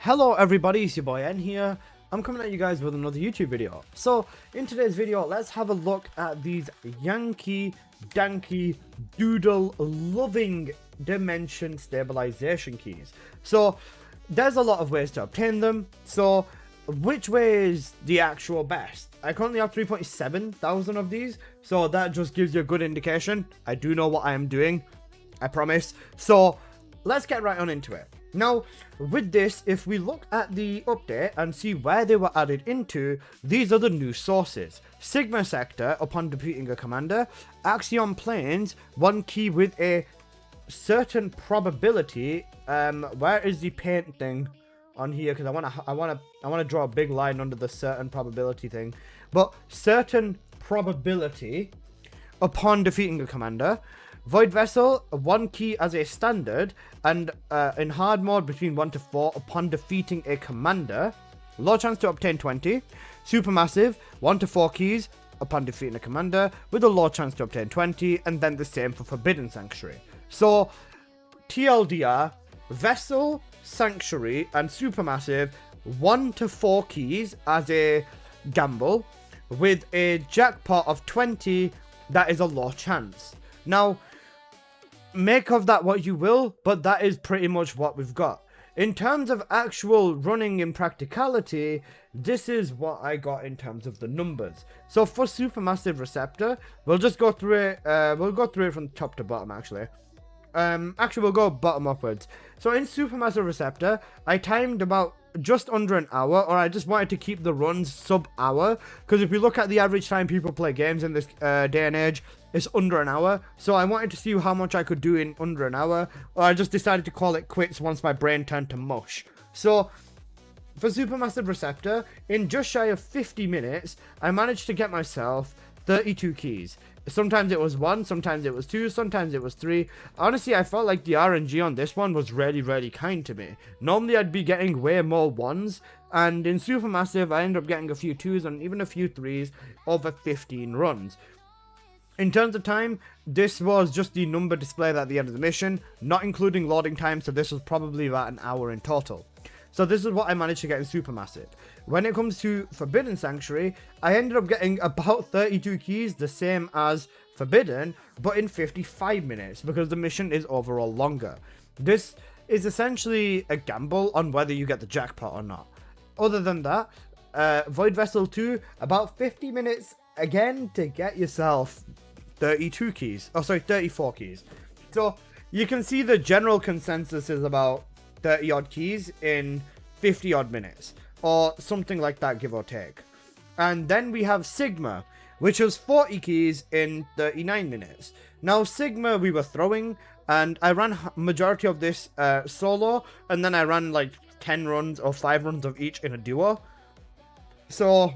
Hello everybody, it's your boy N here. I'm coming at you guys with another YouTube video. So, in today's video, let's have a look at these Yankee Danky Doodle loving dimension stabilization keys. So, there's a lot of ways to obtain them. So, which way is the actual best? I currently have 3.7 thousand of these, so that just gives you a good indication. I do know what I am doing, I promise. So, let's get right on into it. Now, with this, if we look at the update and see where they were added into, these are the new sources. Sigma Sector, upon defeating a commander. Axion Planes, one key with a certain probability. Where is the paint thing on here? Because I wanna draw a big line under the certain probability thing. But certain probability upon defeating a commander. Void Vessel, one key as a standard, and in hard mode between 1 to 4 upon defeating a commander. Low chance to obtain 20. Supermassive, 1 to 4 keys upon defeating a commander, with a low chance to obtain 20, and then the same for Forbidden Sanctuary. So, TLDR, Vessel, Sanctuary, and Supermassive, 1 to 4 keys as a gamble, with a jackpot of 20, that is a low chance. Now, make of that what you will, but that is pretty much what we've got. In terms of actual running in practicality, this is what I got in terms of the numbers. So for Supermassive Receptor, we'll just go through it, we'll go through it from top to bottom actually. Actually we'll go bottom upwards. So in Supermassive Receptor, I timed about just under an hour, or I just wanted to keep the runs sub-hour, because if you look at the average time people play games in this day and age, it's under an hour. So I wanted to see how much I could do in under an hour, or I just decided to call it quits once my brain turned to mush. So for Supermassive Receptor, in just shy of 50 minutes, I managed to get myself 32 keys. Sometimes it was 1, sometimes it was 2, sometimes it was 3. Honestly, I felt like the RNG on this one was really kind to me. Normally, I'd be getting way more 1s, and in Supermassive, I ended up getting a few 2s and even a few 3s over 15 runs. In terms of time, this was just the number displayed at the end of the mission, not including loading time, so this was probably about an hour in total. So this is what I managed to get in Supermassive. When it comes to Forbidden Sanctuary, I ended up getting about 32 keys, the same as Forbidden, but in 55 minutes, because the mission is overall longer. This is essentially a gamble on whether you get the jackpot or not. Other than that, Void Vessel 2, about 50 minutes again to get yourself 32 keys. Oh, sorry, 34 keys. So you can see the general consensus is about 30 odd keys in 50 odd minutes, or something like that, give or take. And then we have Sigma, which was 40 keys in 39 minutes. Now Sigma we were throwing, and I ran majority of this solo, and then I ran like 10 runs or 5 runs of each in a duo. So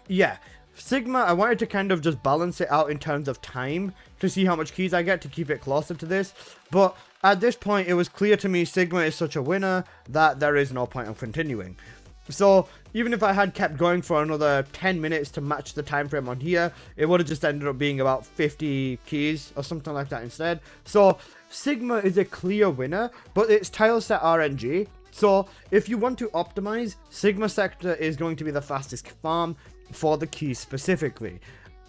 yeah, Sigma, I wanted to kind of just balance it out in terms of time to see how much keys I get to keep it closer to this. But at this point, it was clear to me Sigma is such a winner that there is no point of continuing. So even if I had kept going for another 10 minutes to match the time frame on here, it would have just ended up being about 50 keys or something like that instead. So Sigma is a clear winner, but it's tileset RNG. So if you want to optimize, Sigma Sector is going to be the fastest farm for the keys specifically.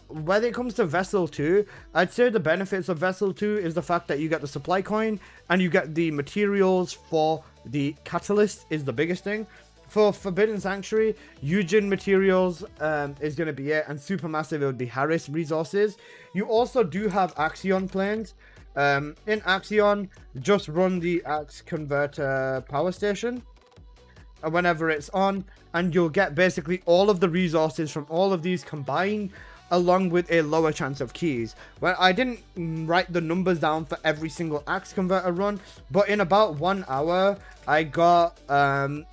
When it comes to Vessel 2, I'd say the benefits of Vessel 2 is the fact that you get the supply coin and you get the materials for the catalyst is the biggest thing. For Forbidden Sanctuary, Eugen materials is going to be it, and Supermassive it would be Harris resources. You also do have Axion planes. In Axion, just run the Axe Converter power station whenever it's on, and you'll get basically all of the resources from all of these combined, along with a lower chance of keys. Well, I didn't write the numbers down for every single Axe Converter run, but in about 1 hour, I got,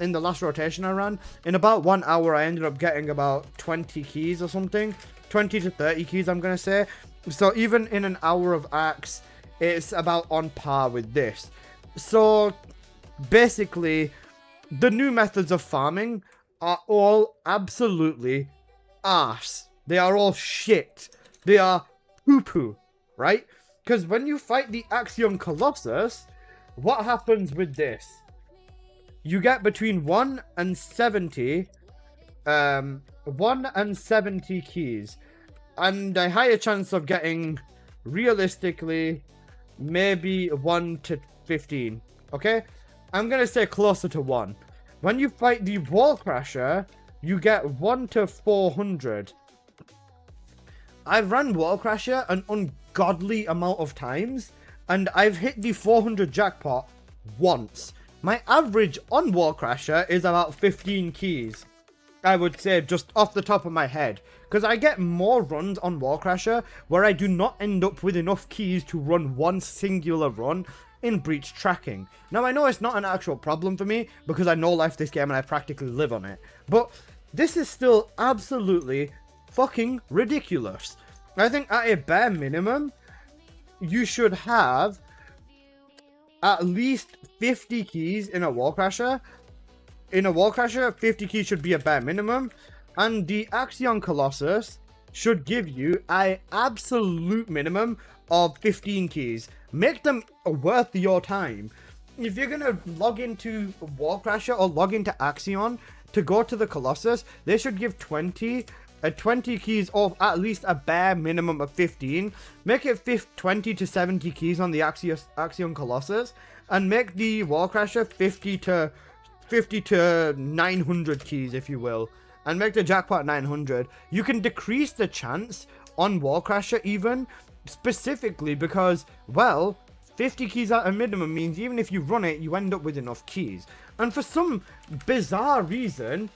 in the last rotation I ran, in about 1 hour, I ended up getting about 20 keys or something. 20 to 30 keys, I'm going to say. So even in an hour of Axe, it's about on par with this. So basically, the new methods of farming are all absolutely arse. They are all shit. They are poo-poo, right? Because when you fight the Axion Colossus, what happens with this? you get between 1 and 70, 1 and 70 keys, and a higher chance of getting, realistically, maybe 1 to 15. Okay, I'm gonna say closer to 1. When you fight the Wall Crasher, you get 1 to 400. I've run Wall Crasher an ungodly amount of times, and I've hit the 400 jackpot once. My average on Wall Crasher is about 15 keys, I would say, just off the top of my head. Because I get more runs on Wall Crasher where I do not end up with enough keys to run one singular run in breach tracking. Now, I know it's not an actual problem for me because I know life this game and I practically live on it. But this is still absolutely fucking ridiculous. I think at a bare minimum, you should have at least 50 keys in a Wall Crasher. In a Wall Crasher, 50 keys should be a bare minimum. And the Axion Colossus should give you an absolute minimum of 15 keys. Make them worth your time. If you're going to log into Wall Crasher or log into Axion to go to the Colossus, they should give 20 keys or at least a bare minimum of 15. Make it 20 to 70 keys on the Axion Colossus, and make the Wall Crasher 50 to 900 keys, if you will, and make the jackpot 900. You can decrease the chance on Wall Crasher even, specifically because, well, 50 keys at a minimum means even if you run it, you end up with enough keys. And for some bizarre reason,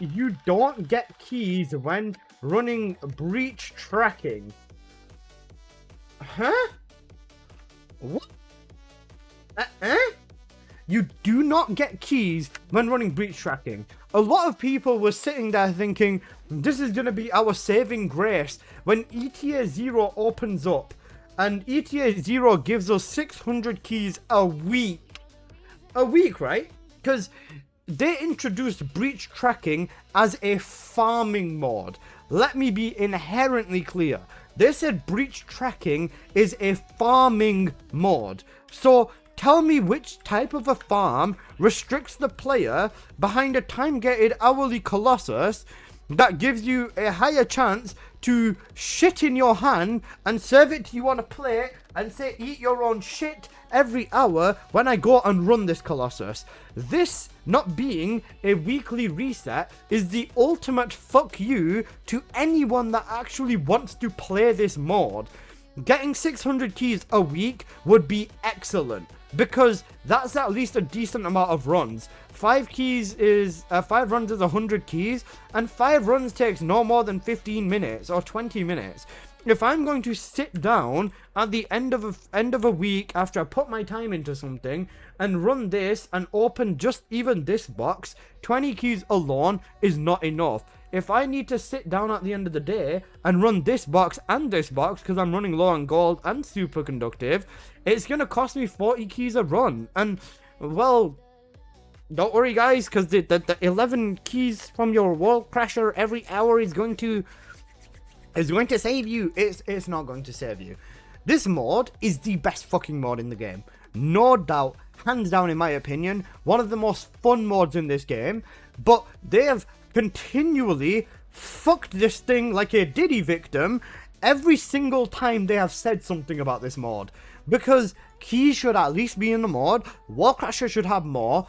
you don't get keys when running breach tracking. Huh? What? You do not get keys when running breach tracking. A lot of people were sitting there thinking, this is going to be our saving grace when ETA 0 opens up. And ETA 0 gives us 600 keys a week. A week, right? Because they introduced breach tracking as a farming mod. Let me be inherently clear. They said breach tracking is a farming mod. So tell me which type of a farm restricts the player behind a time-gated hourly Colossus that gives you a higher chance to shit in your hand and serve it to you on a plate and say eat your own shit every hour when I go and run this Colossus. This not being a weekly reset is the ultimate fuck you to anyone that actually wants to play this mod. Getting 600 keys a week would be excellent, because that's at least a decent amount of runs. 5 runs is 100 keys, and 5 runs takes no more than 15 minutes or 20 minutes. If I'm going to sit down at the end of a week after I put my time into something and run this and open just even this box, 20 keys alone is not enough. If I need to sit down at the end of the day and run this box and this box because I'm running low on gold and superconductive, it's going to cost me 40 keys a run. And, well, don't worry guys, because the 11 keys from your Wall Crasher every hour is going to save you. It's not going to save you. This mod is the best fucking mod in the game. No doubt, hands down in my opinion, one of the most fun mods in this game. But they have continually fucked this thing like a Diddy victim every single time they have said something about this mod. Because keys should at least be in the mod, Wall Crasher should have more,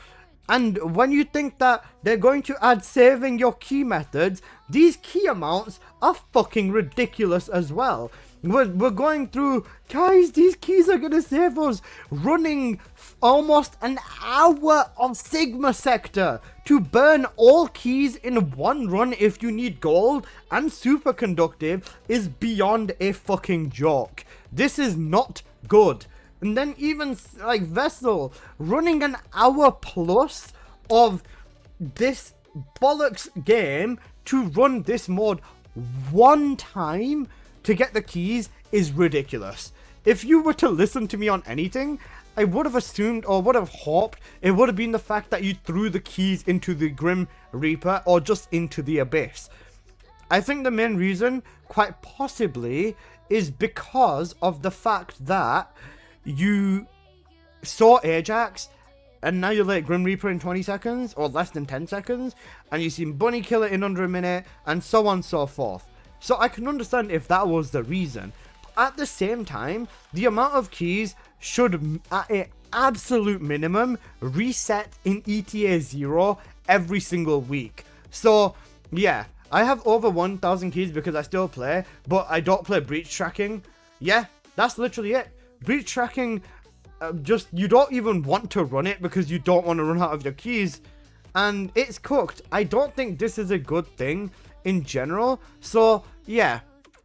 and when you think that they're going to add saving your key methods, these key amounts are fucking ridiculous as well. We're going through, guys, these keys are going to save us running almost an hour of Sigma Sector to burn all keys in one run if you need gold and superconductive is beyond a fucking joke. This is not good. And then even like Vessel running an hour plus of this bollocks game to run this mod one time to get the keys is ridiculous. If you were to listen to me on anything, I would have assumed or would have hoped it would have been the fact that you threw the keys into the Grim Reaper or just into the Abyss. I think the main reason, quite possibly, is because of the fact that you saw Ajax Annihilate Grim Reaper in 20 seconds, or less than 10 seconds, and you've seen Bunny kill it in under a minute, and so on and so forth. So I can understand if that was the reason. At the same time, the amount of keys should, at an absolute minimum, reset in ETA 0 every single week. So, yeah, I have over 1,000 keys because I still play, but I don't play breach tracking. Yeah, that's literally it. Breach tracking, you don't even want to run it because you don't want to run out of your keys, and it's cooked. I don't think this is a good thing in general, so yeah,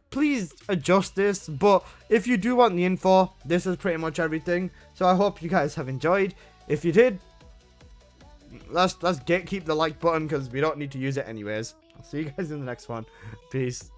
please adjust this. But if you do want the info, this is pretty much everything. So I hope you guys have enjoyed. If you did, let's keep the like button because we don't need to use it anyways. I'll see you guys in the next one. Peace.